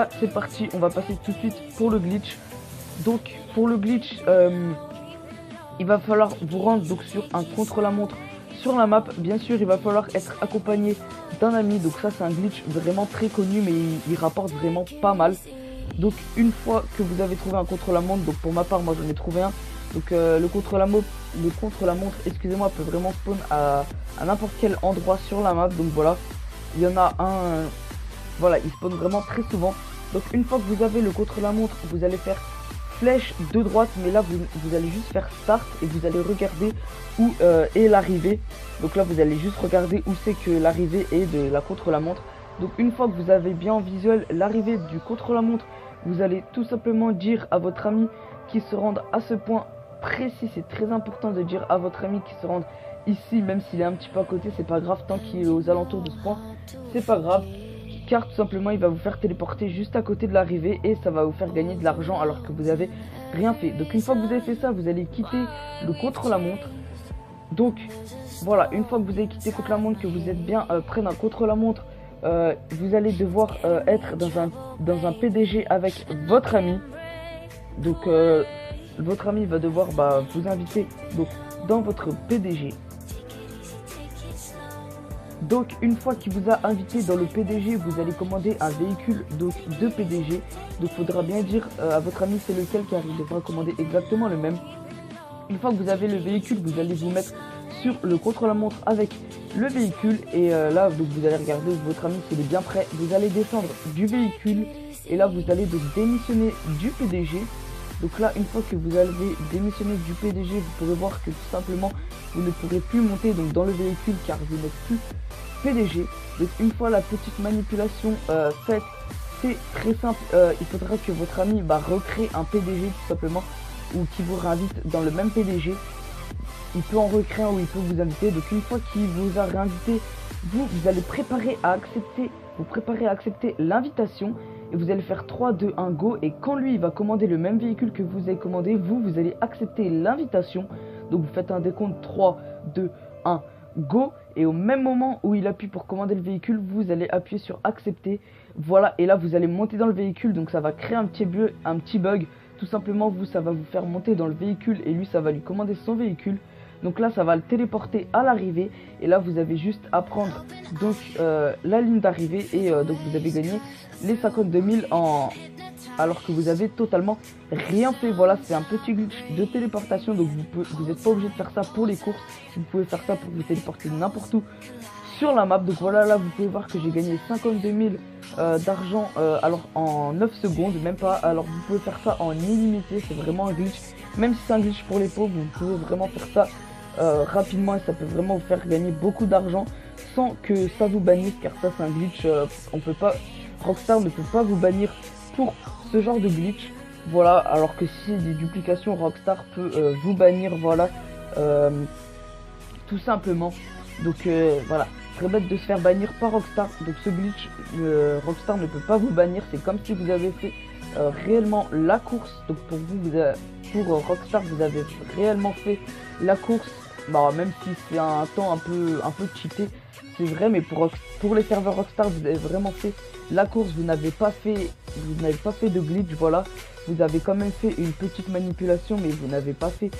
là c'est parti, on va passer tout de suite pour le glitch. Donc pour le glitch, il va falloir vous rendre donc sur un contre-la-montre sur la map. Bien sûr il va falloir être accompagné d'un ami, donc ça c'est un glitch vraiment très connu mais il rapporte vraiment pas mal. Donc une fois que vous avez trouvé un contre-la-montre, donc pour ma part moi j'en ai trouvé un, donc le contre-la-montre excusez-moi peut vraiment spawn à n'importe quel endroit sur la map. Donc voilà, il y en a un, voilà, il spawn vraiment très souvent. Donc une fois que vous avez le contre-la-montre, vous allez faire flèche de droite, mais là vous allez juste faire start et vous allez regarder où est l'arrivée. Donc là vous allez juste regarder où c'est que l'arrivée est de la contre-la-montre. Donc une fois que vous avez bien en visuel l'arrivée du contre-la-montre, vous allez tout simplement dire à votre ami qui se rende à ce point précis. C'est très important de dire à votre ami qui se rende ici, même s'il est un petit peu à côté, c'est pas grave, tant qu'il est aux alentours de ce point, c'est pas grave. Car tout simplement il va vous faire téléporter juste à côté de l'arrivée et ça va vous faire gagner de l'argent alors que vous avez rien fait. Donc une fois que vous avez fait ça, vous allez quitter le contre-la-montre. Donc voilà, une fois que vous avez quitté contre-la-montre, que vous êtes bien près d'un contre-la-montre, vous allez devoir être dans un PDG avec votre ami. Donc votre ami va devoir vous inviter donc dans votre PDG. Donc une fois qu'il vous a invité dans le PDG, vous allez commander un véhicule donc de PDG. Donc faudra bien dire à votre ami c'est lequel, car il devra commander exactement le même. Une fois que vous avez le véhicule, vous allez vous mettre sur le contre-la-montre avec le véhicule. Et là donc vous allez regarder votre ami s'il est bien prêt. Vous allez descendre du véhicule et là vous allez donc démissionner du PDG. Donc là, une fois que vous avez démissionné du PDG, vous pourrez voir que tout simplement vous ne pourrez plus monter donc dans le véhicule car vous n'êtes plus PDG. Donc une fois la petite manipulation faite, c'est très simple. Il faudra que votre ami recrée un PDG tout simplement, ou qui vous réinvite dans le même PDG. Il peut en recréer un ou il peut vous inviter. Donc une fois qu'il vous a réinvité, vous allez préparer à accepter l'invitation. Et vous allez faire 3, 2, 1, go. Et quand lui il va commander le même véhicule que vous avez commandé, vous allez accepter l'invitation. Donc vous faites un décompte 3, 2, 1, go. Et au même moment où il appuie pour commander le véhicule, vous allez appuyer sur accepter. Voilà, et là vous allez monter dans le véhicule. Donc ça va créer un petit bug. Tout simplement, ça va vous faire monter dans le véhicule et lui ça va lui commander son véhicule. Donc là ça va le téléporter à l'arrivée. Et là vous avez juste à prendre donc la ligne d'arrivée. Et donc vous avez gagné les 52 000 alors que vous avez totalement rien fait. Voilà, c'est un petit glitch de téléportation. Donc vous n'êtes pas obligé de faire ça pour les courses. Vous pouvez faire ça pour vous téléporter n'importe où sur la map. Donc voilà, là vous pouvez voir que j'ai gagné 52 000 d'argent alors en 9 secondes, même pas. Alors vous pouvez faire ça en illimité, c'est vraiment un glitch. Même si c'est un glitch pour les pauvres, vous pouvez vraiment faire ça rapidement et ça peut vraiment vous faire gagner beaucoup d'argent sans que ça vous bannisse, car ça c'est un glitch, on peut pas, Rockstar ne peut pas vous bannir pour ce genre de glitch. Voilà, alors que si c'est des duplications, Rockstar peut vous bannir, voilà, tout simplement. Donc voilà, très bête de se faire bannir par Rockstar. Donc ce glitch, Rockstar ne peut pas vous bannir, c'est comme si vous avez fait réellement la course. Donc pour vous, pour Rockstar, vous avez réellement fait la course. Même si c'est un temps un peu cheaté, c'est vrai, mais pour les serveurs Rockstar, vous avez vraiment fait la course. Vous n'avez pas fait de glitch. Voilà, vous avez quand même fait une petite manipulation, mais vous n'avez pas fait